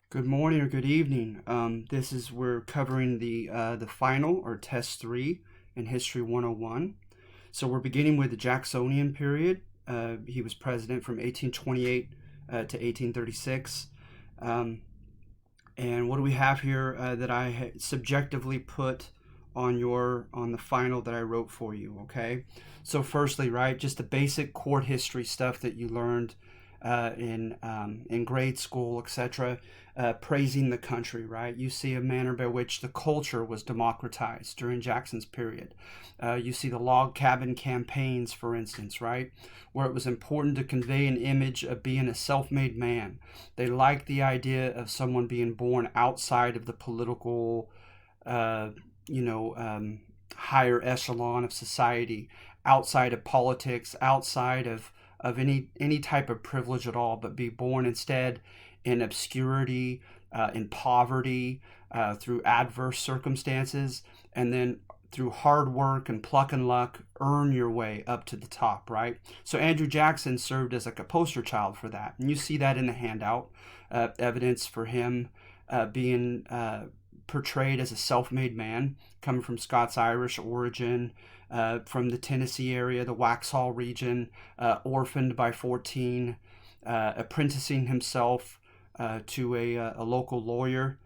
Good morning or good evening. We're covering the final or test three in History 101. So we're beginning with the Jacksonian period. He was president from 1828 to 1836. Um, and what do we have here that I subjectively put on the final that I wrote for you? Okay. So firstly, right, just the basic court history stuff that you learned in grade school, etc. Praising the country, right? You see a manner by which the culture was democratized during Jackson's period. You see the log cabin campaigns, for instance, right, where it was important to convey an image of being a self-made man. They liked the idea of someone being born outside of the political, uh, you know, higher echelon of society, outside of politics, outside of any type of privilege at all, but be born instead in obscurity, in poverty, through adverse circumstances, and then through hard work and pluck and luck, earn your way up to the top, right? So Andrew Jackson served as like a poster child for that. And you see that in the handout, evidence for him being portrayed as a self-made man, coming from Scots-Irish origin, from the Tennessee area, the Waxhaw region, orphaned by 14, apprenticing himself to a local lawyer,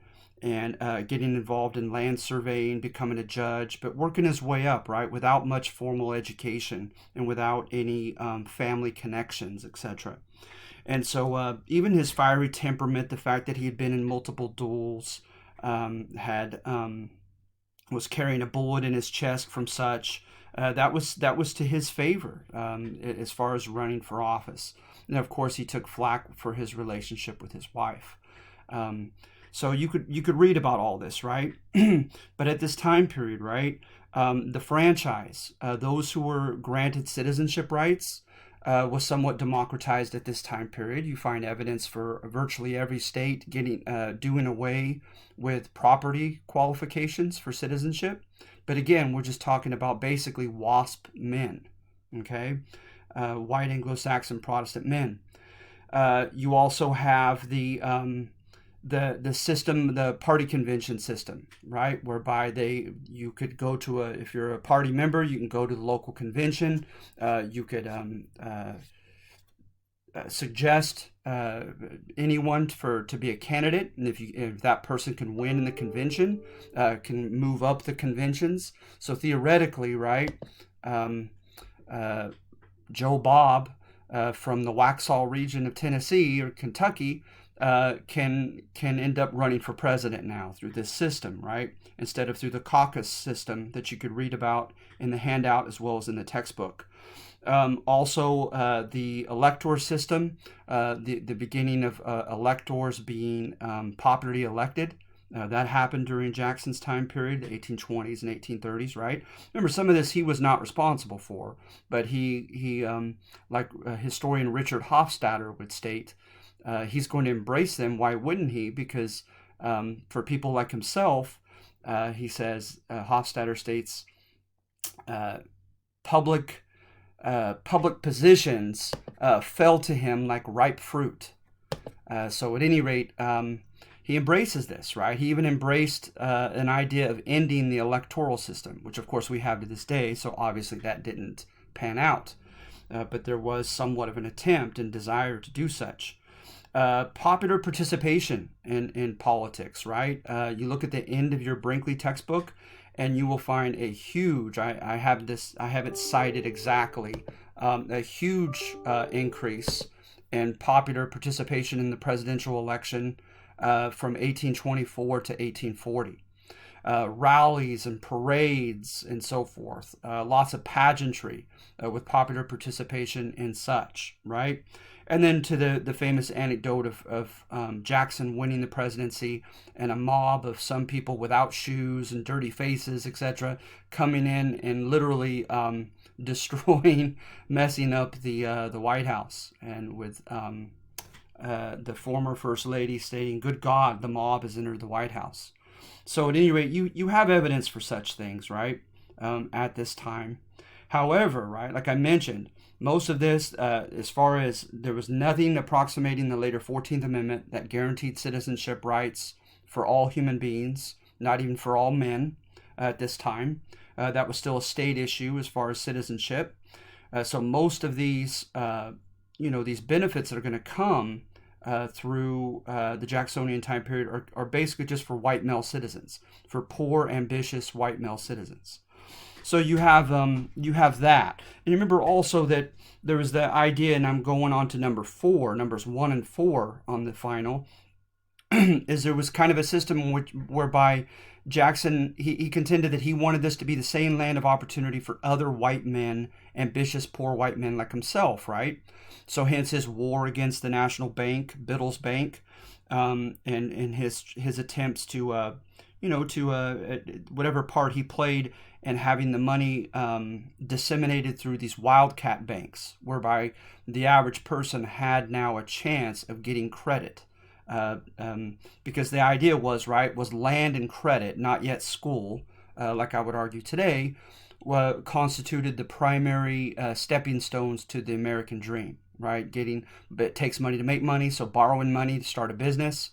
and getting involved in land surveying, becoming a judge, but working his way up, right, without much formal education and without any family connections, etc. And so even his fiery temperament, the fact that he had been in multiple duels, had was carrying a bullet in his chest from such. That was to his favor as far as running for office. And of course, he took flack for his relationship with his wife. Um, so you could read about all this, right? But at this time period, right, the franchise, those who were granted citizenship rights, was somewhat democratized at this time period. You find evidence for virtually every state getting doing away with property qualifications for citizenship. But again, we're just talking about basically WASP men, okay, white Anglo-Saxon Protestant men. You also have the system, the party convention system, right, whereby you could go to if you're a party member, you can go to the local convention. You could suggest anyone to be a candidate, and if that person can win in the convention, can move up the conventions. So theoretically, right, um, uh, Joe Bob from the Waxhaw region of Tennessee or Kentucky can end up running for president now through this system, right? Instead of through the caucus system that you could read about in the handout as well as in the textbook. Also, the elector system, the beginning of electors being popularly elected. That happened during Jackson's time period, the 1820s and 1830s, right? Remember, some of this he was not responsible for, but he like historian Richard Hofstadter would state, he's going to embrace them. Why wouldn't he? Because for people like himself, he says, Hofstadter states, uh, public public positions fell to him like ripe fruit. So at any rate, he embraces this, right? He even embraced an idea of ending the electoral system, which of course we have to this day. So obviously that didn't pan out, but there was somewhat of an attempt and desire to do such. Popular participation in politics, right? You look at the end of your Brinkley textbook, and you will find a huge. I have this. I have it cited exactly. A huge increase in popular participation in the presidential election from 1824 to 1840. Rallies and parades and so forth. Lots of pageantry with popular participation in such, right? And then to the famous anecdote of Jackson winning the presidency and a mob of some people without shoes and dirty faces, etc., coming in and literally destroying, messing up the White House, and with the former First Lady stating, "Good God, the mob has entered the White House." So at any rate, you have evidence for such things, right? At this time. However, right, like I mentioned, Most of this, as far as there was nothing approximating the later 14th Amendment that guaranteed citizenship rights for all human beings, not even for all men at this time. That was still a state issue as far as citizenship. So most of these, these benefits that are going to come through the Jacksonian time period are basically just for white male citizens, for poor, ambitious white male citizens. So you have that, and remember also that there was the idea, and I'm going on to numbers 1 and 4 on the final, is there was kind of a system whereby Jackson, he contended that he wanted this to be the same land of opportunity for other white men, ambitious poor white men like himself, right? So hence his war against the National Bank, Biddle's Bank, and his attempts to whatever part he played in having the money disseminated through these wildcat banks, whereby the average person had now a chance of getting credit. Because the idea was land and credit, not yet school, like I would argue today, constituted the primary stepping stones to the American dream, right? It takes money to make money, so borrowing money to start a business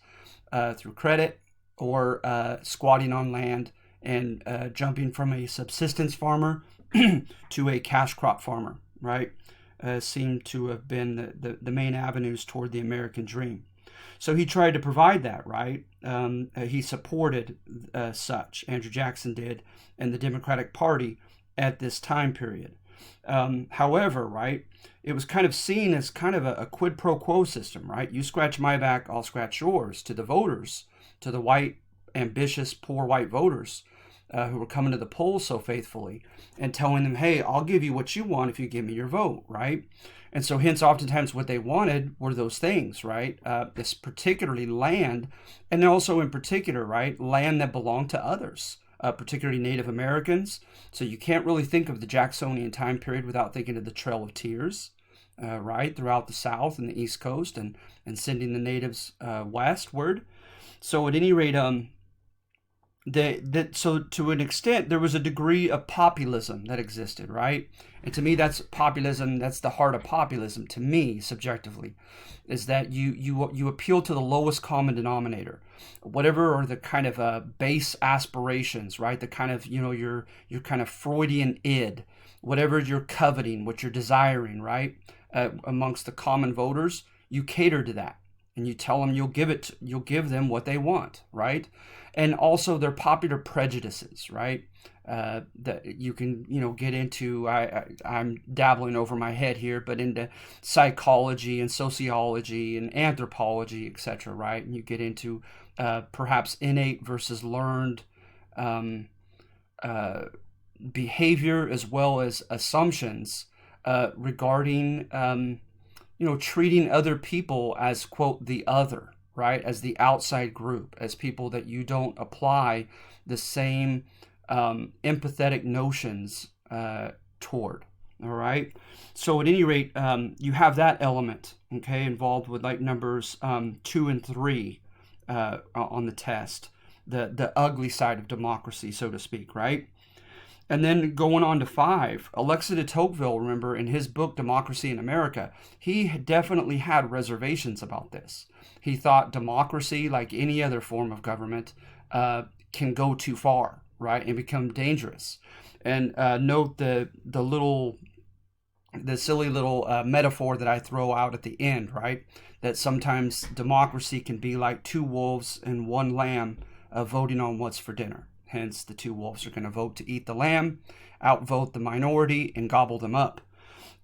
through credit, or squatting on land and jumping from a subsistence farmer to a cash crop farmer, right? Seemed to have been the main avenues toward the American dream. So he tried to provide that, right? He supported such, Andrew Jackson did, and the Democratic Party at this time period. However, right, it was kind of seen as kind of a quid pro quo system, right? You scratch my back, I'll scratch yours, to the voters, to the white, ambitious, poor white voters who were coming to the polls so faithfully and telling them, hey, I'll give you what you want if you give me your vote, right? And so hence oftentimes what they wanted were those things, right? This particularly land, and also in particular, right, land that belonged to others, particularly Native Americans. So you can't really think of the Jacksonian time period without thinking of the Trail of Tears, right, throughout the South and the East Coast, and sending the natives westward. So at any rate, so to an extent, there was a degree of populism that existed, right? And to me, that's populism. That's the heart of populism. To me, subjectively, is that you appeal to the lowest common denominator, whatever are the kind of base aspirations, right? The kind of your kind of Freudian id, whatever you're coveting, what you're desiring, right? Amongst the common voters, you cater to that, and you tell them you'll give them what they want, right? And also their popular prejudices, right? That you can, get into. I'm dabbling over my head here, but into psychology and sociology and anthropology, etc., right? And you get into perhaps innate versus learned behavior, as well as assumptions regarding, treating other people as, quote, the other, right, as the outside group, as people that you don't apply the same empathetic notions toward. All right. So at any rate, you have that element, okay, involved with like numbers 2 and 3 on the test, the ugly side of democracy, so to speak, right? And then going on to 5, Alexis de Tocqueville, remember, in his book, Democracy in America, he definitely had reservations about this. He thought democracy, like any other form of government, can go too far, right, and become dangerous. And note the silly little metaphor that I throw out at the end, right, that sometimes democracy can be like 2 wolves and 1 lamb voting on what's for dinner. Hence, the 2 wolves are going to vote to eat the lamb, outvote the minority, and gobble them up.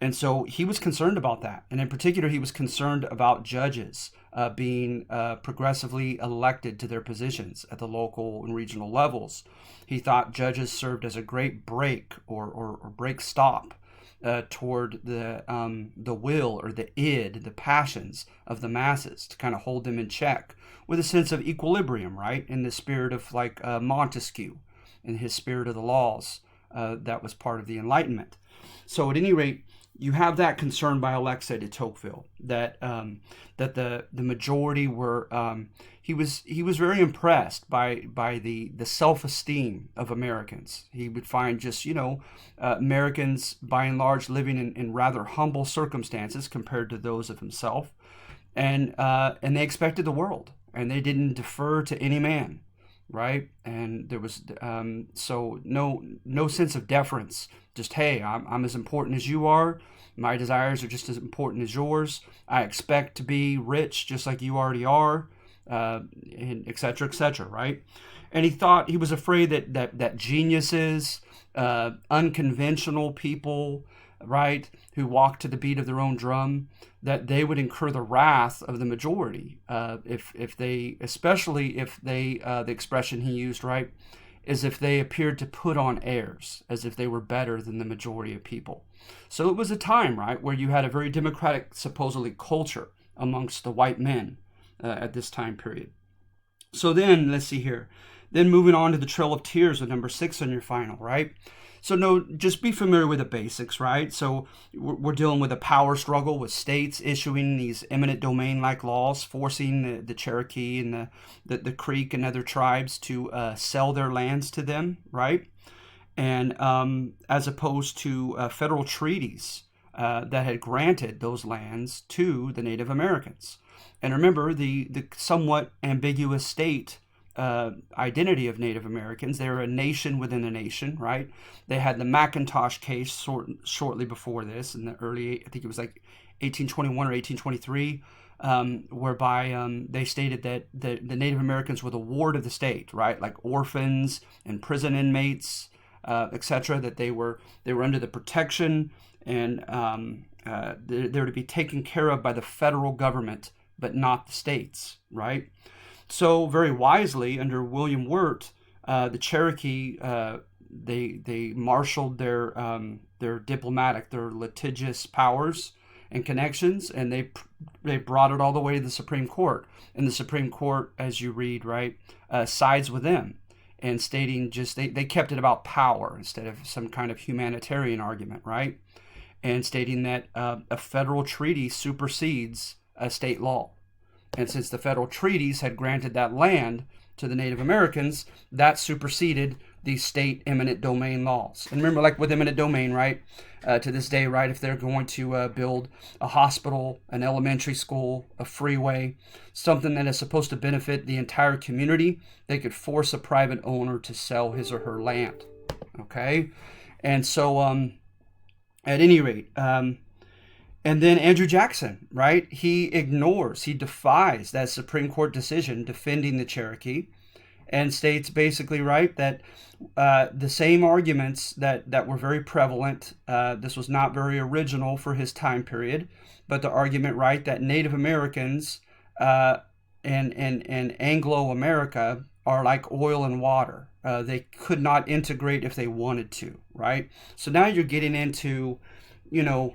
And so he was concerned about that. And in particular, he was concerned about judges being progressively elected to their positions at the local and regional levels. He thought judges served as a great brake or brake stop toward the will or the id, the passions of the masses, to kind of hold them in check with a sense of equilibrium, right? In the spirit of like Montesquieu, in his spirit of the laws, that was part of the Enlightenment. So at any rate, you have that concern by Alexis de Tocqueville that that the majority were he was very impressed by the self-esteem of Americans. He would find just Americans by and large living in rather humble circumstances compared to those of himself, and they expected the world, and they didn't defer to any man, right? And there was so no sense of deference. Just, hey, I'm as important as you are. My desires are just as important as yours. I expect to be rich just like you already are, and et cetera, right? And he was afraid that geniuses, unconventional people, right, who walk to the beat of their own drum, that they would incur the wrath of the majority if they, especially if they, the expression he used, right, is if they appeared to put on airs, as if they were better than the majority of people. So it was a time, right, where you had a very democratic, supposedly, culture amongst the white men at this time period. So then, let's see here. Then moving on to the Trail of Tears with number 6 on your final, right? So no, just be familiar with the basics, right? So we're dealing with a power struggle with states issuing these eminent domain-like laws, forcing the Cherokee and the Creek and other tribes to sell their lands to them, right? And as opposed to federal treaties that had granted those lands to the Native Americans. And remember, the somewhat ambiguous state identity of Native Americans. They're a nation within a nation, right? They had the McIntosh case shortly before this, in the early, I think it was like 1821 or 1823, whereby they stated that the Native Americans were the ward of the state, right? Like orphans and prison inmates, etc. That they were under the protection and they're to be taken care of by the federal government, but not the states, right? So very wisely, under William Wirt, the Cherokee, they marshaled their diplomatic, their litigious powers and connections, and they brought it all the way to the Supreme Court. And the Supreme Court, as you read, right, sides with them, and stating just they kept it about power instead of some kind of humanitarian argument, right? And stating that a federal treaty supersedes a state law. And since the federal treaties had granted that land to the Native Americans, that superseded these state eminent domain laws. And remember, like with eminent domain, right, to this day, right, if they're going to build a hospital, an elementary school, a freeway, something that is supposed to benefit the entire community, they could force a private owner to sell his or her land. Okay? And so, at any rate, and then Andrew Jackson, right? He defies that Supreme Court decision defending the Cherokee, and states basically, right, that the same arguments that were very prevalent, this was not very original for his time period, but the argument, right, that Native Americans and Anglo-America are like oil and water. They could not integrate if they wanted to, right? So now you're getting into, you're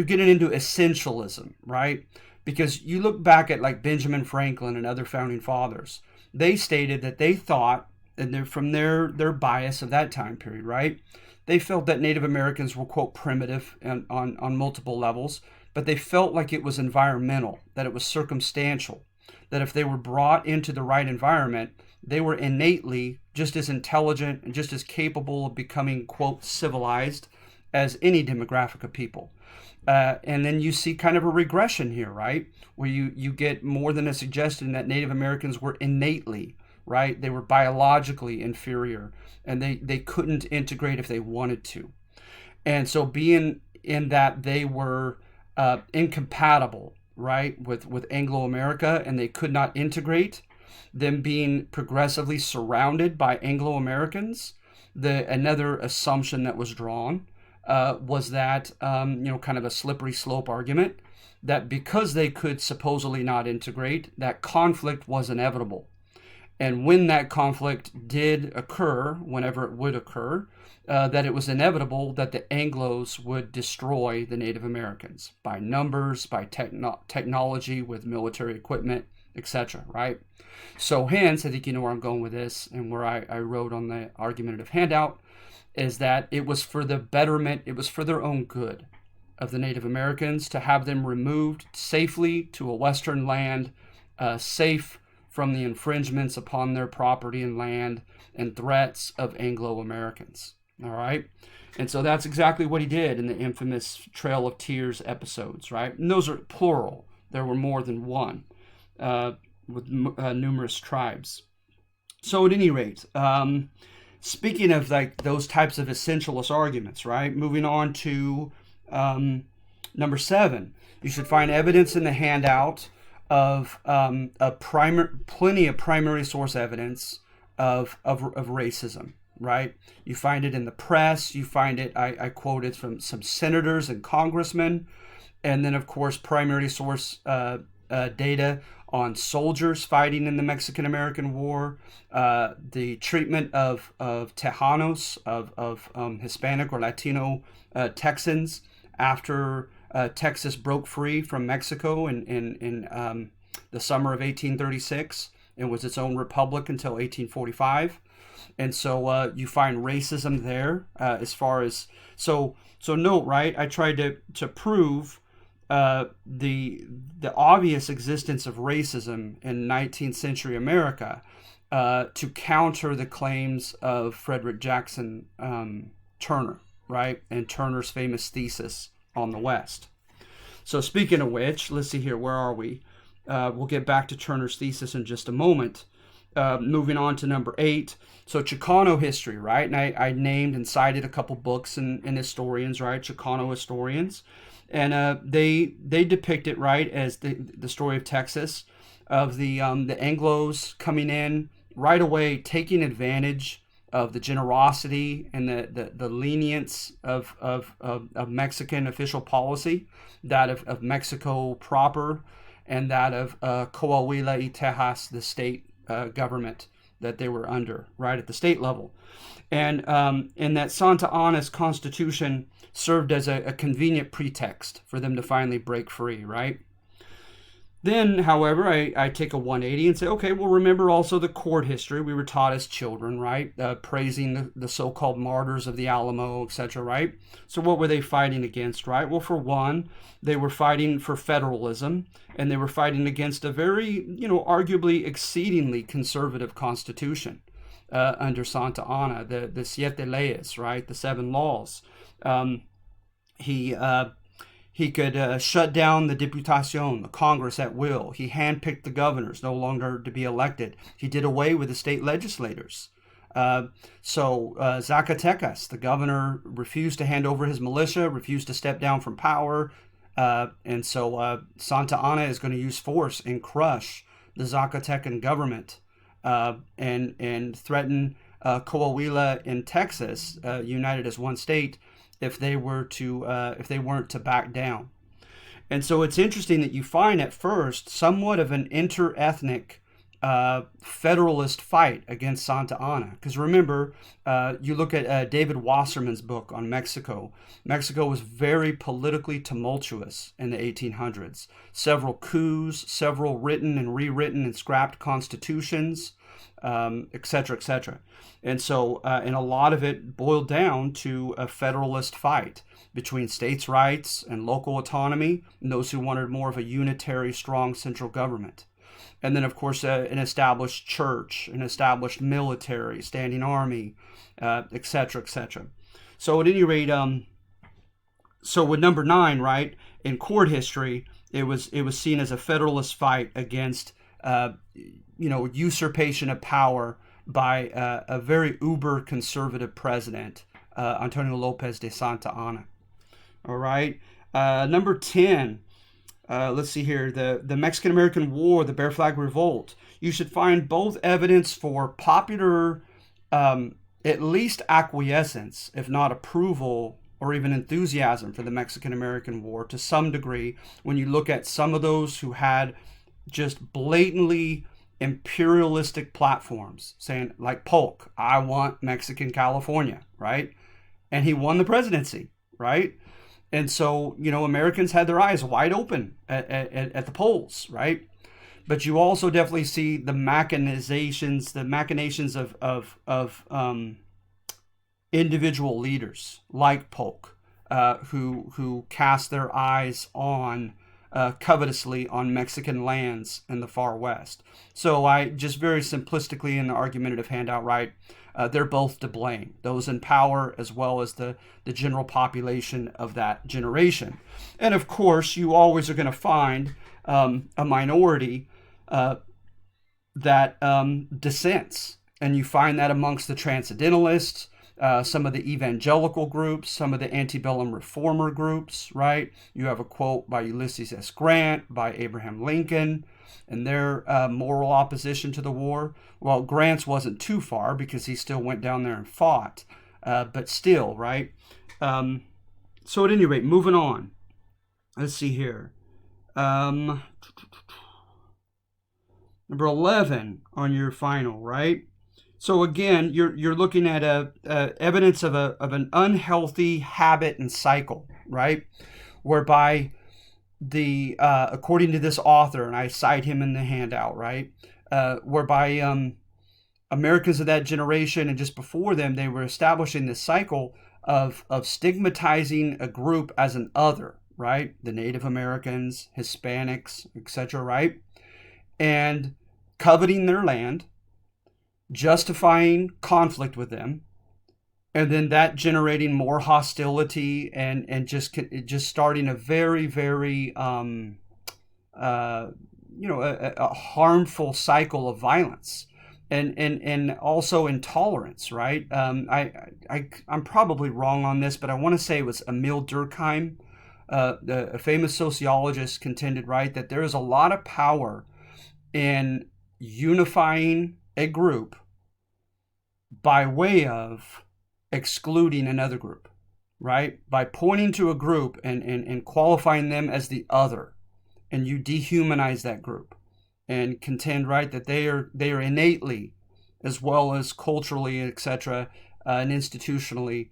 getting into essentialism, right? Because you look back at like Benjamin Franklin and other founding fathers, they stated that they thought, and they're from their bias of that time period, right? They felt that Native Americans were, quote, primitive on multiple levels, but they felt like it was environmental, that it was circumstantial, that if they were brought into the right environment, they were innately just as intelligent and just as capable of becoming, quote, civilized as any demographic of people. And then you see kind of a regression here, right? Where you get more than a suggestion that Native Americans were innately, right? They were biologically inferior, and they couldn't integrate if they wanted to. And so being in that they were incompatible, right, with Anglo-America, and they could not integrate, them being progressively surrounded by Anglo-Americans, another assumption that was drawn was that, kind of a slippery slope argument, that because they could supposedly not integrate, that conflict was inevitable. And when that conflict did occur, whenever it would occur, that it was inevitable that the Anglos would destroy the Native Americans by numbers, by technology with military equipment, etc., right? So hence, I think you know where I'm going with this, and where I wrote on the argumentative handout, is that it was for the betterment, it was for their own good of the Native Americans to have them removed safely to a Western land, safe from the infringements upon their property and land and threats of Anglo-Americans. All right. And so that's exactly what he did in the infamous Trail of Tears episodes, right? And those are plural. There were more than one, with numerous tribes. So at any rate, speaking of like those types of essentialist arguments, right? Moving on to number 7, you should find evidence in the handout of plenty of primary source evidence of racism, right? You find it in the press. You find it, I quoted from some senators and congressmen, and then of course primary source data on soldiers fighting in the Mexican-American War, the treatment of Tejanos, of Hispanic or Latino Texans after Texas broke free from Mexico in the summer of 1836 and was its own republic until 1845. And so you find racism there as far as, so note, right, I tried to prove the obvious existence of racism in 19th century America to counter the claims of Frederick Jackson Turner, right, and Turner's famous thesis on the West. So speaking of which, let's see here, where are we? We'll get back to Turner's thesis in just a moment. Moving on to number 8, so Chicano history, right? And I named and cited a couple books and historians, right? Chicano historians. And they depict it, right, as the story of Texas, of the Anglos coming in right away, taking advantage of the generosity and the lenience of Mexican official policy, that of Mexico proper, and that of Coahuila y Tejas, the state government that they were under, right, at the state level. And that Santa Anna's constitution served as a convenient pretext for them to finally break free, right? Then, however, I take a 180 and say, okay, well, remember also the court history we were taught as children, right? Praising the so-called martyrs of the Alamo, etc., right? So what were they fighting against, right? Well, for one, they were fighting for federalism, and they were fighting against a very, arguably exceedingly conservative constitution under Santa Anna, the Siete Leyes, right? The 7 laws. He could shut down the Diputación, the Congress, at will. He handpicked the governors, no longer to be elected. He did away with the state legislators. So Zacatecas, the governor, refused to hand over his militia, refused to step down from power. And so Santa Anna is going to use force and crush the Zacatecan government and threaten Coahuila in Texas, united as one state, if they weren't to back down. And so it's interesting that you find at first somewhat of an inter-ethnic federalist fight against Santa Anna. Because remember, you look at David Wasserman's book on Mexico. Mexico was very politically tumultuous in the 1800s. Several coups, several written and rewritten and scrapped constitutions, etc., etc. And so, and a lot of it boiled down to a federalist fight between states' rights and local autonomy, and those who wanted more of a unitary, strong central government. And then, of course, an established church, an established military, standing army, etc., etc. So at any rate, so with number 9, right, in court history, it was seen as a federalist fight against, usurpation of power by a very uber conservative president, Antonio Lopez de Santa Anna. All right. Number 10, let's see here, the Mexican-American War, the Bear Flag Revolt. You should find both evidence for popular, at least acquiescence, if not approval or even enthusiasm for the Mexican-American War to some degree when you look at some of those who had just blatantly imperialistic platforms, saying like Polk, I want Mexican California, right? And he won the presidency, right? And so, Americans had their eyes wide open at the polls, right? But you also definitely see the machinations of individual leaders like Polk, who cast their eyes on covetously on Mexican lands in the far west. So I just very simplistically in the argumentative handout, right? They're both to blame, those in power as well as the general population of that generation. And of course, you always are going to find a minority that dissents. And you find that amongst the transcendentalists, some of the evangelical groups, some of the antebellum reformer groups, right? You have a quote by Ulysses S. Grant, by Abraham Lincoln, and their moral opposition to the war. Well, Grant's wasn't too far because he still went down there and fought, but still, right? So at any rate, moving on. Let's see here. Number 11 on your final, right? So again, you're looking at evidence of an unhealthy habit and cycle, right? Whereby according to this author, and I cite him in the handout, right? Whereby Americans of that generation and just before them, they were establishing this cycle of stigmatizing a group as an other, right? The Native Americans, Hispanics, etc., right? And coveting their land, justifying conflict with them, and then that generating more hostility and just starting a very, very a harmful cycle of violence and also intolerance, right? I'm probably wrong on this, but I want to say it was Emil Durkheim, a famous sociologist, contended, right, that there is a lot of power in unifying a group by way of excluding another group, right? By pointing to a group and qualifying them as the other, and you dehumanize that group and contend, right, that they are innately, as well as culturally, etc., and institutionally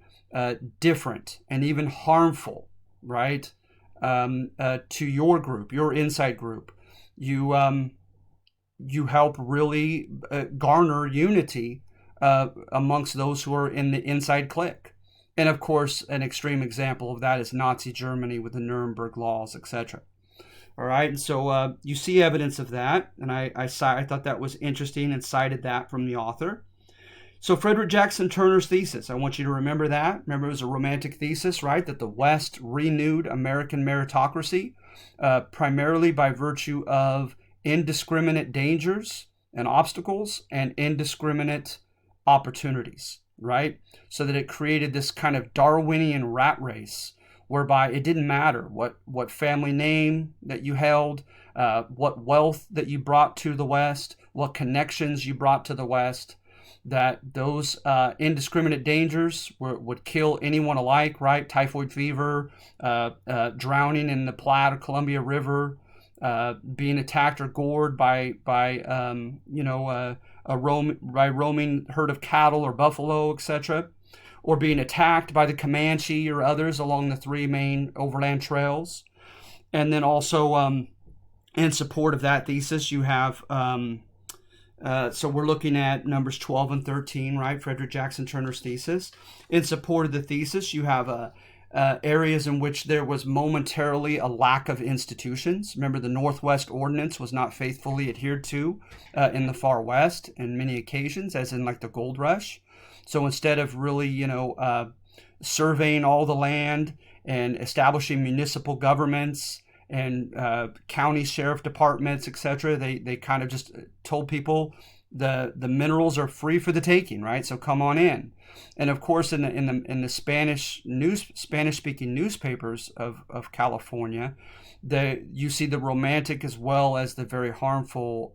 different and even harmful, right, to your group, your inside group. You help really garner unity amongst those who are in the inside clique. And of course, an extreme example of that is Nazi Germany with the Nuremberg laws, etc. All right, and so you see evidence of that, and I thought that was interesting and cited that from the author. So Frederick Jackson Turner's thesis, I want you to remember that. Remember, it was a romantic thesis, right? That the West renewed American meritocracy, primarily by virtue of indiscriminate dangers and obstacles and indiscriminate opportunities, right? So that it created this kind of Darwinian rat race whereby it didn't matter what family name that you held, what wealth that you brought to the West, what connections you brought to the West, that those indiscriminate dangers would kill anyone alike, right? Typhoid fever, drowning in the Platte or Columbia River, being attacked or gored by roaming herd of cattle or buffalo, etc., or being attacked by the Comanche or others along the three main overland trails. And then also in support of that thesis, you have, so we're looking at numbers 12 and 13, right? Frederick Jackson Turner's thesis. In support of the thesis, you have areas in which there was momentarily a lack of institutions. Remember, the Northwest Ordinance was not faithfully adhered to in the far West in many occasions, as in like the gold rush. So instead of really, surveying all the land and establishing municipal governments and county sheriff departments, etc., they kind of just told people the minerals are free for the taking, right? So come on in. And of course, in the Spanish speaking newspapers of California, you see the romantic as well as the very harmful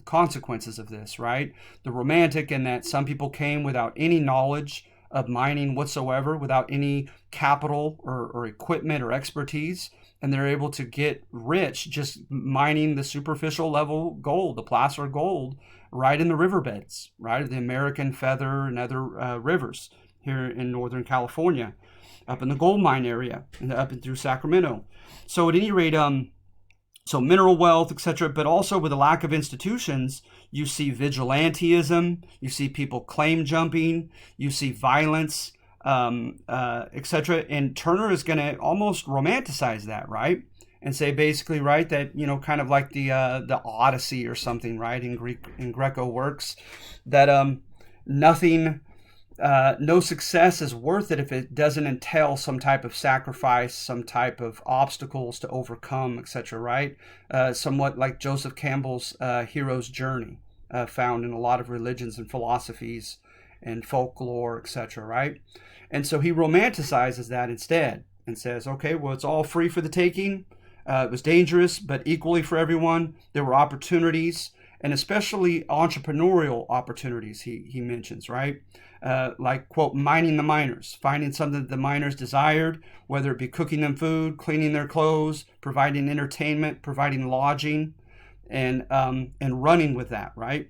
consequences of this, right? The romantic in that some people came without any knowledge of mining whatsoever, without any capital or equipment or expertise, and they're able to get rich just mining the superficial level gold, the placer gold, right in the riverbeds, right? The American Feather and other rivers here in Northern California, up in the gold mine area and up and through Sacramento. So at any rate, so mineral wealth, etc., but also with a lack of institutions, you see vigilantism, you see people claim jumping, you see violence, etc. And Turner is going to almost romanticize that, right? And say basically, right, that, kind of like the Odyssey or something, right, in Greco works, that nothing, no success is worth it if it doesn't entail some type of sacrifice, some type of obstacles to overcome, etc., right? Somewhat like Joseph Campbell's hero's journey, found in a lot of religions and philosophies and folklore, etc., right? And so he romanticizes that instead and says, okay, well, it's all free for the taking. It was dangerous, but equally for everyone. There were opportunities, and especially entrepreneurial opportunities, he mentions, right? Like, quote, mining the miners, finding something that the miners desired, whether it be cooking them food, cleaning their clothes, providing entertainment, providing lodging, and running with that, right?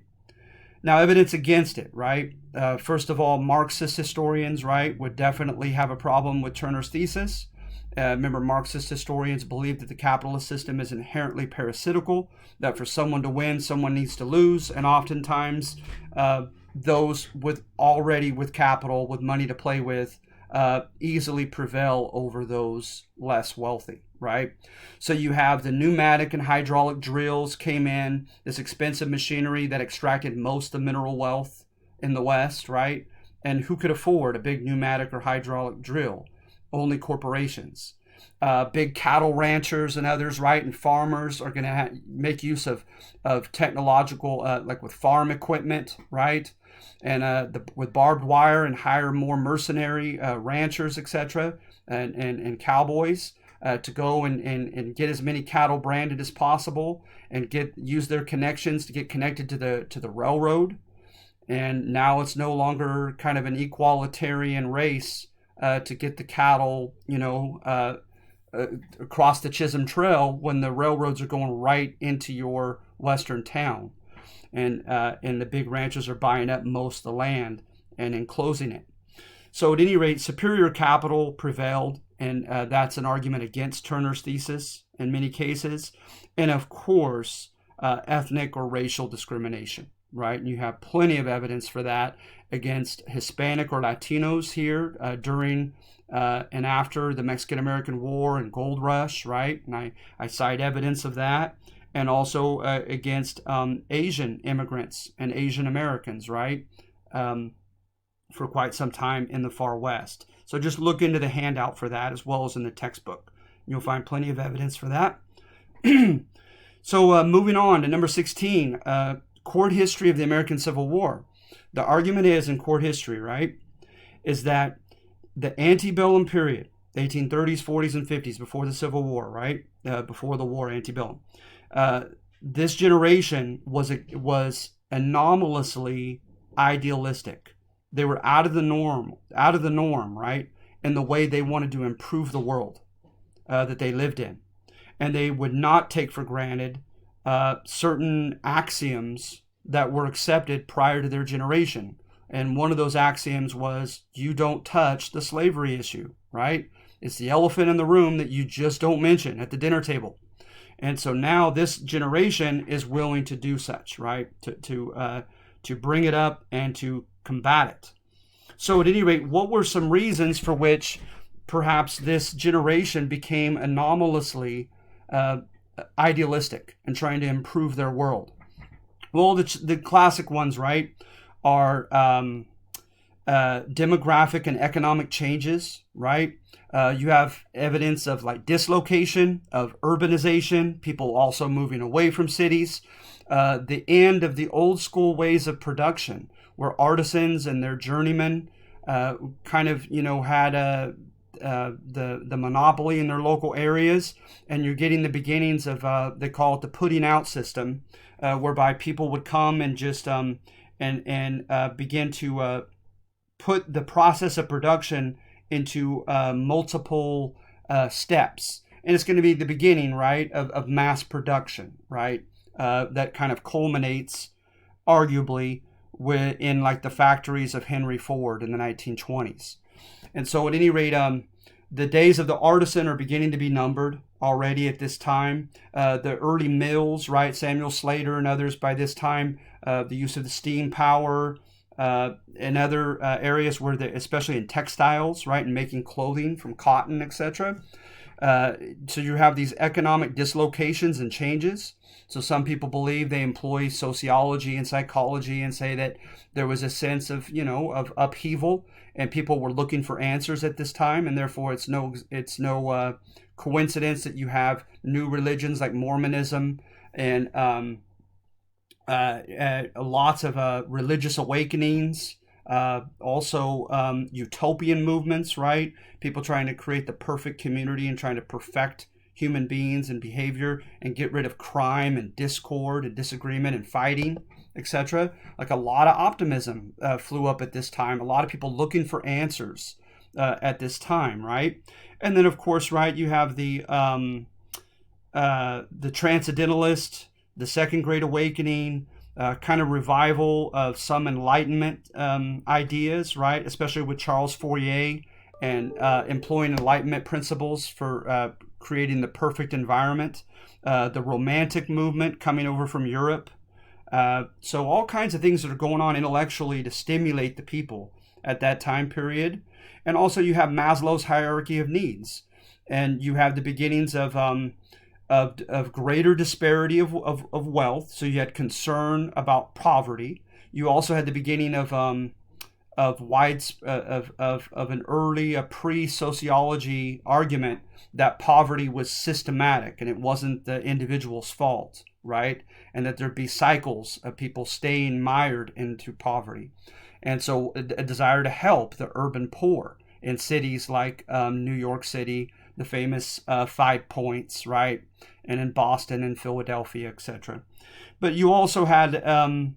Now, evidence against it, right? First of all, Marxist historians, right, would definitely have a problem with Turner's thesis. Remember, Marxist historians believe that the capitalist system is inherently parasitical, that for someone to win, someone needs to lose, and oftentimes those with capital, with money to play with, easily prevail over those less wealthy, right? So you have the pneumatic and hydraulic drills came in, this expensive machinery that extracted most of the mineral wealth in the West, right? And who could afford a big pneumatic or hydraulic drill? Only corporations. Big cattle ranchers and others, right, and farmers are going to make use of technological, like with farm equipment, right, and with barbed wire, and hire more mercenary ranchers, etc., and cowboys to go and get as many cattle branded as possible, and use their connections to get connected to the railroad. And now it's no longer kind of an equalitarian race to get the cattle, across the Chisholm Trail when the railroads are going right into your western town, and the big ranchers are buying up most of the land and enclosing it. So at any rate, superior capital prevailed, and that's an argument against Turner's thesis in many cases. And of course, ethnic or racial discrimination, right? And you have plenty of evidence for that against Hispanic or Latinos here during and after the Mexican-American War and Gold Rush, right? And I cite evidence of that. And also against Asian immigrants and Asian Americans, right? For quite some time in the far West. So just look into the handout for that, as well as in the textbook. You'll find plenty of evidence for that. So moving on to number 16, court history of the American Civil War. The argument is in court history, right, is that the antebellum period, the 1830s, 40s, and 50s, before the Civil War, right, before the war, antebellum, this generation was anomalously idealistic. They were out of the norm, right, in the way they wanted to improve the world that they lived in. And they would not take for granted certain axioms that were accepted prior to their generation. And one of those axioms was, you don't touch the slavery issue, right? It's the elephant in the room that you just don't mention at the dinner table. And so now this generation is willing to do such, right? To bring it up and to combat it. So at any rate, what were some reasons for which perhaps this generation became anomalously idealistic and trying to improve their world? Well, the classic ones, right, are demographic and economic changes, right? You have evidence of like dislocation, of urbanization, people also moving away from cities, the end of the old school ways of production, where artisans and their journeymen kind of, had the monopoly in their local areas, and you're getting the beginnings of they call it the putting out system, whereby people would come and just and begin to put the process of production into multiple steps. And it's going to be the beginning, right, of mass production, right, that kind of culminates, arguably, in like the factories of Henry Ford in the 1920s. And so at any rate, the days of the artisan are beginning to be numbered already at this time. The early mills, right, Samuel Slater and others by this time, the use of the steam power, In other areas where they, especially in textiles, right, and making clothing from cotton, etc. So you have these economic dislocations and changes. So some people believe, they employ sociology and psychology and say that there was a sense of, of upheaval, and people were looking for answers at this time, and therefore it's no coincidence that you have new religions like Mormonism and lots of religious awakenings. Also, utopian movements, right? People trying to create the perfect community and trying to perfect human beings and behavior and get rid of crime and discord and disagreement and fighting, etc. Like a lot of optimism flew up at this time. A lot of people looking for answers at this time, right? And then, of course, right, you have the Transcendentalist, the Second Great Awakening, kind of revival of some Enlightenment ideas, right? Especially with Charles Fourier and employing Enlightenment principles for creating the perfect environment. The Romantic movement coming over from Europe. So all kinds of things that are going on intellectually to stimulate the people at that time period. And also you have Maslow's hierarchy of needs. And you have the beginnings of greater disparity of wealth. So you had concern about poverty. You also had the beginning of an early pre-sociology argument that poverty was systematic and it wasn't the individual's fault, right? And that there'd be cycles of people staying mired into poverty. And so a desire to help the urban poor in cities like New York City, the famous 5 Points, right? And in Boston and Philadelphia, etc. But you also had a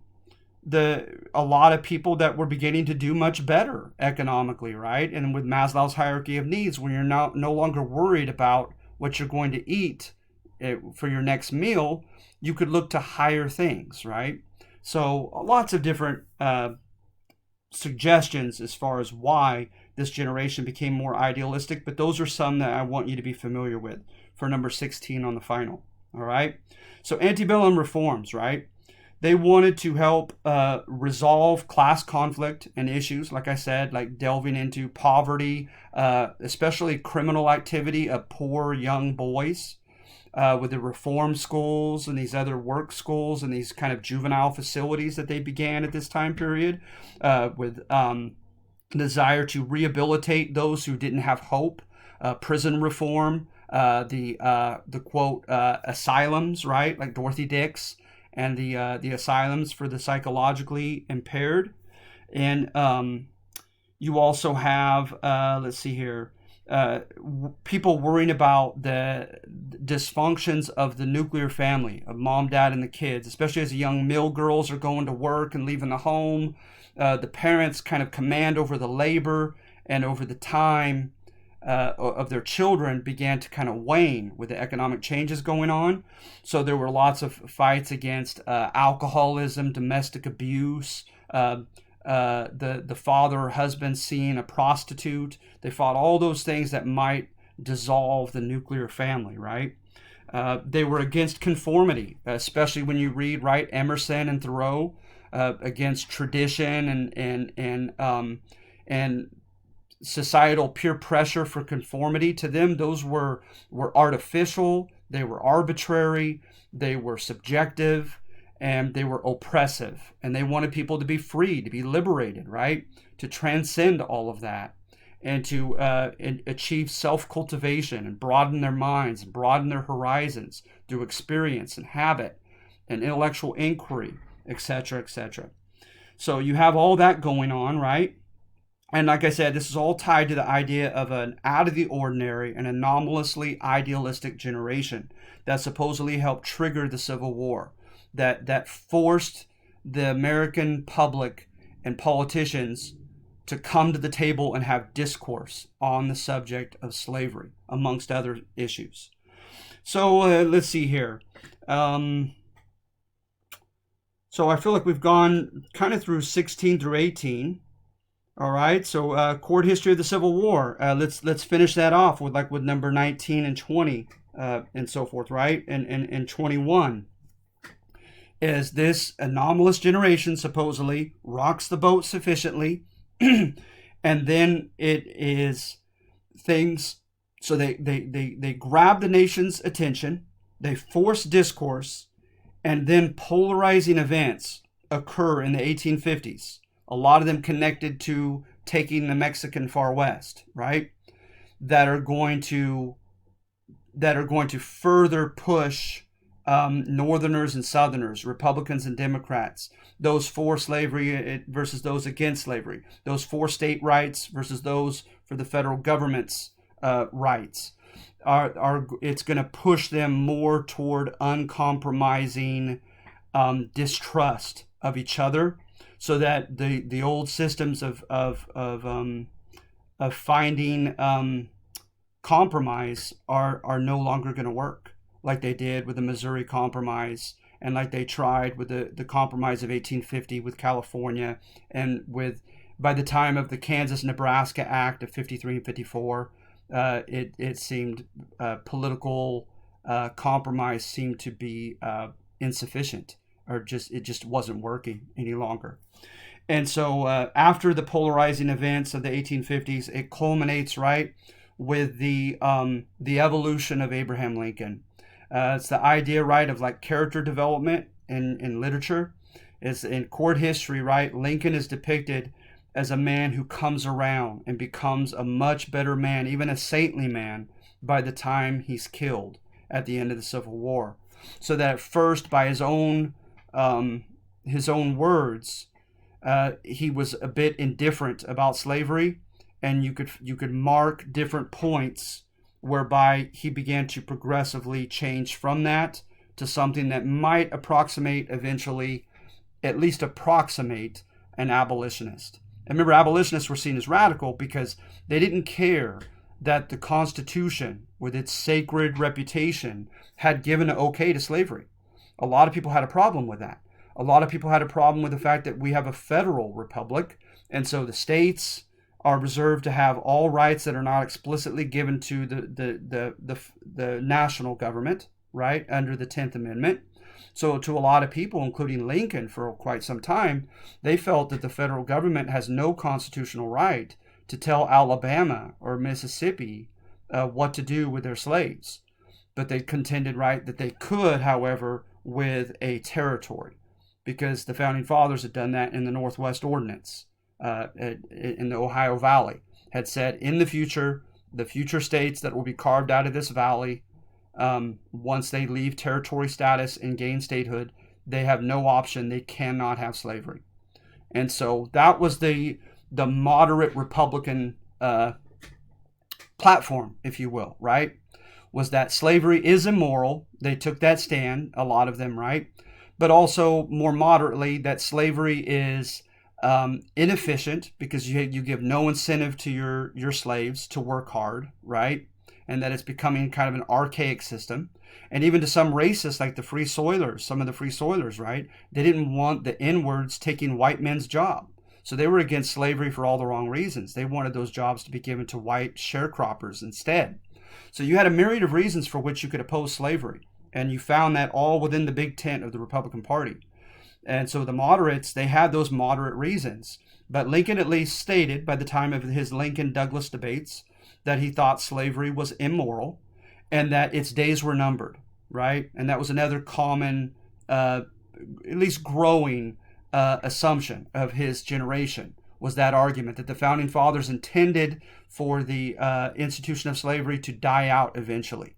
lot of people that were beginning to do much better economically, right? And with Maslow's hierarchy of needs, where you're no longer worried about what you're going to eat for your next meal, you could look to higher things, right? So lots of different suggestions as far as why this generation became more idealistic, but those are some that I want you to be familiar with for number 16 on the final. All right. So antebellum reforms, right? They wanted to help resolve class conflict and issues, like I said, like delving into poverty, especially criminal activity of poor young boys, with the reform schools and these other work schools and these kind of juvenile facilities that they began at this time period, with desire to rehabilitate those who didn't have hope, prison reform, the quote asylums, right, like Dorothy Dix, and the asylums for the psychologically impaired. And you also have let's see here, people worrying about the dysfunctions of the nuclear family, of mom, dad, and the kids, especially as the young mill girls are going to work and leaving the home. The parents kind of command over the labor and over the time of their children began to kind of wane with the economic changes going on. So there were lots of fights against alcoholism, domestic abuse, the father or husband seeing a prostitute. They fought all those things that might dissolve the nuclear family, right? They were against conformity, especially when you read, right, Emerson and Thoreau, against tradition and societal peer pressure for conformity. To them, those were artificial, they were arbitrary, they were subjective, and they were oppressive. And they wanted people to be free, to be liberated, right? To transcend all of that and to achieve self-cultivation and broaden their minds and broaden their horizons through experience and habit and intellectual inquiry, etc., etc. So you have all that going on, right? And like I said, this is all tied to the idea of an out of the ordinary and anomalously idealistic generation that supposedly helped trigger the Civil War, that forced the American public and politicians to come to the table and have discourse on the subject of slavery, amongst other issues. So let's see here. So I feel like we've gone kind of through 16 through 18. All right, so court history of the Civil War. Let's finish that off with number 19 and 20 and so forth, right? And 21. is this anomalous generation supposedly rocks the boat sufficiently, and then it is things. So they grab the nation's attention, they force discourse, and then polarizing events occur in the 1850s. A lot of them connected to taking the Mexican Far West, right? That are going to further push Northerners and Southerners, Republicans and Democrats, those for slavery versus those against slavery, those for state rights versus those for the federal government's rights. It's going to push them more toward uncompromising distrust of each other, so that the old systems of finding compromise are no longer going to work, like they did with the Missouri Compromise, and like they tried with the Compromise of 1850 with California, and with by the time of the Kansas-Nebraska Act of 53 and 54, it seemed political compromise seemed to be insufficient, or it just wasn't working any longer. And so after the polarizing events of the 1850s, it culminates right with the evolution of Abraham Lincoln. It's the idea, right, of like character development in literature. It's in court history, right? Lincoln is depicted as a man who comes around and becomes a much better man, even a saintly man, by the time he's killed at the end of the Civil War. So that at first, by his own words, he was a bit indifferent about slavery, and you could mark different points whereby he began to progressively change from that to something that might eventually at least approximate an abolitionist. And remember, abolitionists were seen as radical because they didn't care that the Constitution, with its sacred reputation, had given an okay to slavery. A lot of people had a problem with that. A lot of people had a problem with the fact that we have a federal republic, and so the states are reserved to have all rights that are not explicitly given to the national government, right, under the 10th Amendment. So to a lot of people, including Lincoln for quite some time, they felt that the federal government has no constitutional right to tell Alabama or Mississippi what to do with their slaves. But they contended, right, that they could, however, with a territory, because the Founding Fathers had done that in the Northwest Ordinance in the Ohio Valley, had said in the future states that will be carved out of this valley, once they leave territory status and gain statehood, they have no option. They cannot have slavery. And so that was the moderate Republican platform, if you will, right? Was that slavery is immoral. They took that stand, a lot of them, right? But also more moderately, that slavery is inefficient, because you give no incentive to your slaves to work hard, right? And that it's becoming kind of an archaic system. And even to some racists, like some of the free soilers, right? They didn't want the N-words taking white men's job. So they were against slavery for all the wrong reasons. They wanted those jobs to be given to white sharecroppers instead. So you had a myriad of reasons for which you could oppose slavery. And you found that all within the big tent of the Republican Party. And so the moderates, they had those moderate reasons. But Lincoln at least stated by the time of his Lincoln-Douglas debates that he thought slavery was immoral and that its days were numbered, right? And that was another common, at least growing assumption of his generation, was that argument that the Founding Fathers intended for the institution of slavery to die out eventually.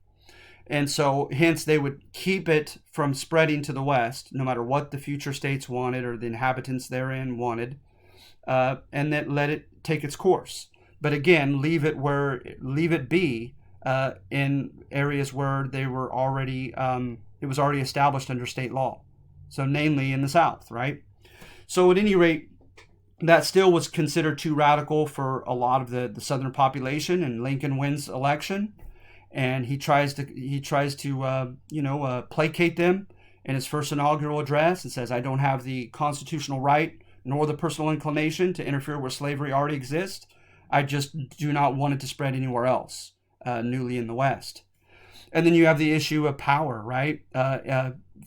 And so hence they would keep it from spreading to the West, no matter what the future states wanted or the inhabitants therein wanted, and that let it take its course. But again, leave it be in areas where they were already, it was already established under state law. So namely in the South, right? So at any rate, that still was considered too radical for a lot of the Southern population, and Lincoln wins election. And he tries to placate them in his first inaugural address, and says, "I don't have the constitutional right nor the personal inclination to interfere where slavery already exists. I just do not want it to spread anywhere else, newly in the West." And then you have the issue of power, right?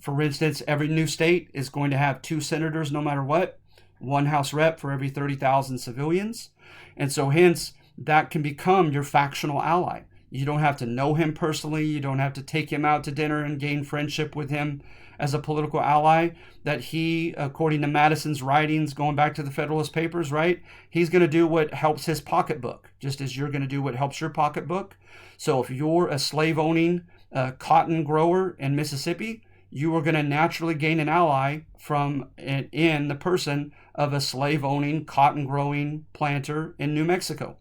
For instance, every new state is going to have 2 senators no matter what, 1 House rep for every 30,000 civilians. And so hence, that can become your factional ally. You don't have to know him personally. You don't have to take him out to dinner and gain friendship with him as a political ally. That he, according to Madison's writings, going back to the Federalist Papers, right? He's going to do what helps his pocketbook, just as you're going to do what helps your pocketbook. So if you're a slave-owning cotton grower in Mississippi, you are going to naturally gain an ally from in the person of a slave-owning cotton-growing planter in New Mexico.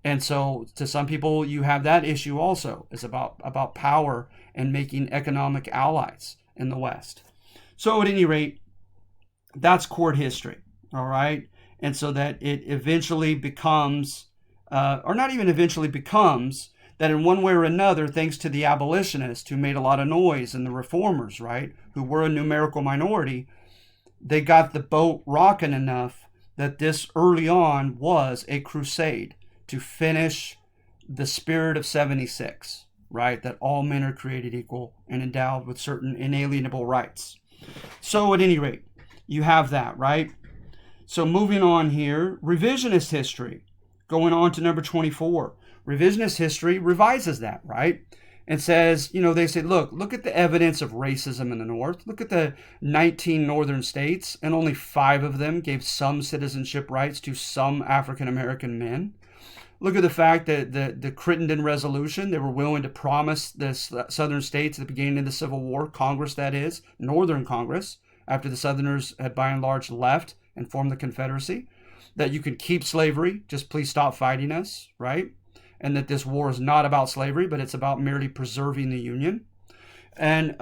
And so to some people, you have that issue also. It's about power and making economic allies in the West. So at any rate, that's court history, all right? And so that it eventually becomes, or not even eventually becomes, that in one way or another, thanks to the abolitionists who made a lot of noise and the reformers, right, who were a numerical minority, they got the boat rocking enough that this early on was a crusade to finish the spirit of 76, right? That all men are created equal and endowed with certain inalienable rights. So at any rate, you have that, right? So moving on here, revisionist history, going on to number 24. Revisionist history revises that, right? And says, they say, look at the evidence of racism in the North. Look at the 19 northern states, and only 5 of them gave some citizenship rights to some African-American men. Look at the fact that the Crittenden Resolution, they were willing to promise the southern states at the beginning of the Civil War, Congress that is, Northern Congress, after the Southerners had by and large left and formed the Confederacy, that you could keep slavery, just please stop fighting us, right? And that this war is not about slavery, but it's about merely preserving the Union. And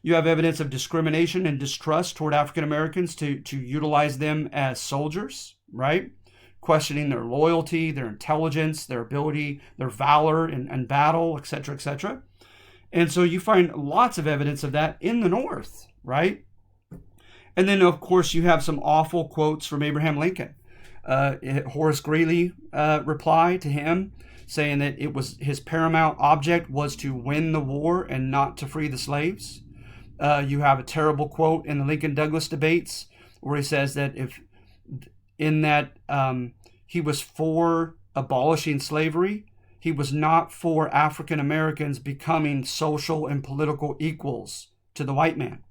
you have evidence of discrimination and distrust toward African Americans to utilize them as soldiers, right? Questioning their loyalty, their intelligence, their ability, their valor in battle, etc., etc. And so you find lots of evidence of that in the North, right? And then, of course, you have some awful quotes from Abraham Lincoln. Horace Greeley replied to him, saying that it was his paramount object was to win the war and not to free the slaves. You have a terrible quote in the Lincoln-Douglas debates where he says that he was for abolishing slavery, he was not for African Americans becoming social and political equals to the white man.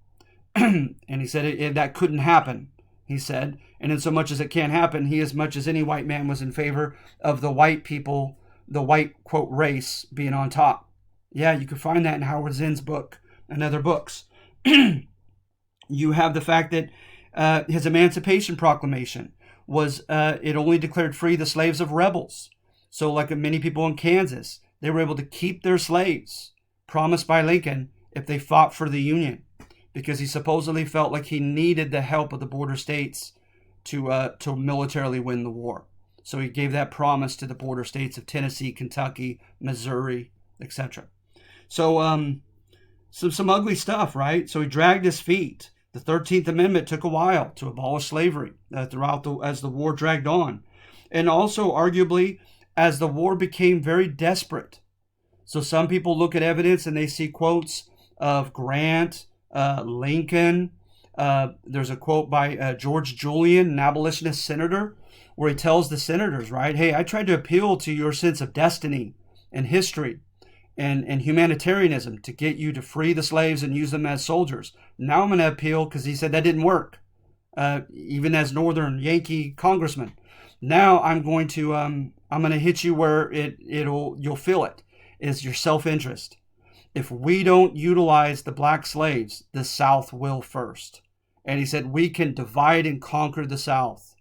And he said that couldn't happen, he said. And in so much as it can't happen, he, as much as any white man, was in favor of the white people, the white, quote, race being on top. Yeah, you can find that in Howard Zinn's book and other books. You have the fact that his Emancipation Proclamation was, it only declared free the slaves of rebels. So like many people in Kansas, they were able to keep their slaves promised by Lincoln if they fought for the Union, because he supposedly felt like he needed the help of the border states to militarily win the war. So he gave that promise to the border states of Tennessee, Kentucky, Missouri, etc. So some ugly stuff, right? So he dragged his feet. The 13th Amendment took a while to abolish slavery as the war dragged on. And also, arguably, as the war became very desperate. So some people look at evidence and they see quotes of Grant, Lincoln. There's a quote by George Julian, an abolitionist senator, where he tells the senators, right, hey, I tried to appeal to your sense of destiny and history and humanitarianism to get you to free the slaves and use them as soldiers. Now I'm going to appeal, because he said that didn't work, even as Northern Yankee congressman. Now I'm going to hit you where you'll feel it, is your self-interest. If we don't utilize the black slaves, the South will first. And he said we can divide and conquer the South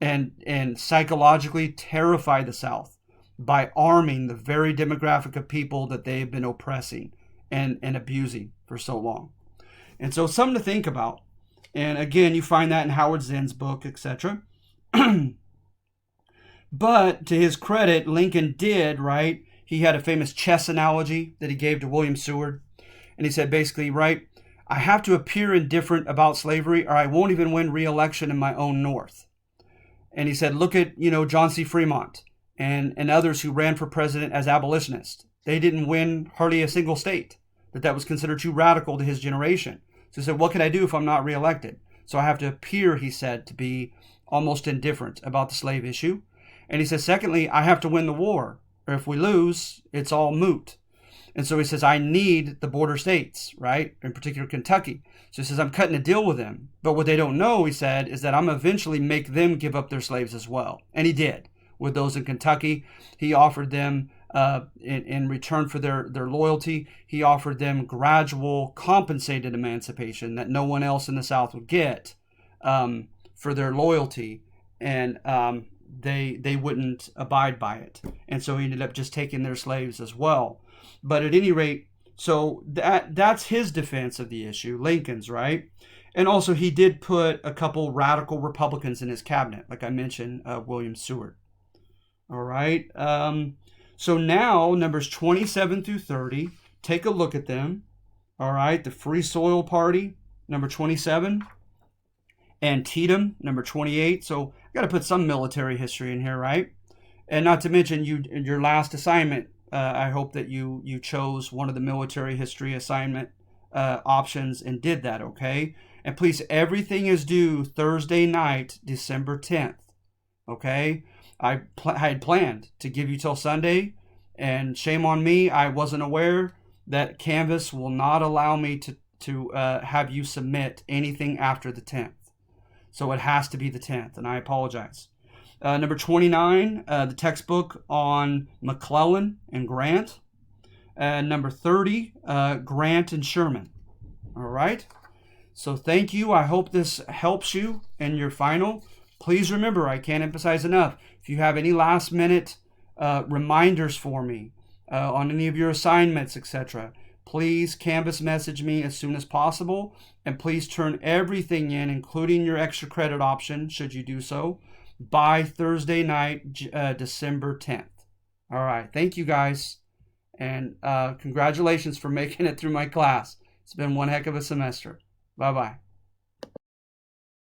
and psychologically terrify the South by arming the very demographic of people that they've been oppressing and abusing for so long. And so something to think about. And again, you find that in Howard Zinn's book, etc. But to his credit, Lincoln did, right? He had a famous chess analogy that he gave to William Seward. And he said basically, right, I have to appear indifferent about slavery or I won't even win re-election in my own North. And he said, look at, John C. Fremont and others who ran for president as abolitionists. They didn't win hardly a single state. that was considered too radical to his generation. So he said, what can I do if I'm not reelected? So I have to appear, he said, to be almost indifferent about the slave issue. And he says, secondly, I have to win the war, or if we lose, it's all moot. And so he says, I need the border states, right? In particular, Kentucky. So he says, I'm cutting a deal with them. But what they don't know, he said, is that I'm eventually make them give up their slaves as well. And he did with those in Kentucky. He offered them, in return for their loyalty, he offered them gradual compensated emancipation that no one else in the South would get for their loyalty. And they wouldn't abide by it. And so he ended up just taking their slaves as well. But at any rate, so that's his defense of the issue, Lincoln's, right? And also he did put a couple radical Republicans in his cabinet, like I mentioned, William Seward. All right. So now numbers 27 through 30, take a look at them. All right. The Free Soil Party, number 27. Antietam, number 28. So I got to put some military history in here, right? And not to mention your last assignment. I hope that you chose one of the military history assignment options and did that, okay? And please, everything is due Thursday night, December 10th, okay? I had planned to give you till Sunday, and shame on me, I wasn't aware that Canvas will not allow me to have you submit anything after the 10th. So it has to be the 10th, and I apologize. Number 29, the textbook on McClellan and Grant. Number 30, Grant and Sherman. All right. So thank you. I hope this helps you in your final. Please remember, I can't emphasize enough, if you have any last minute reminders for me on any of your assignments, etc., please Canvas message me as soon as possible. And please turn everything in, including your extra credit option, should you do so, by Thursday night, December 10th. All right. Thank you, guys. And congratulations for making it through my class. It's been one heck of a semester. Bye-bye.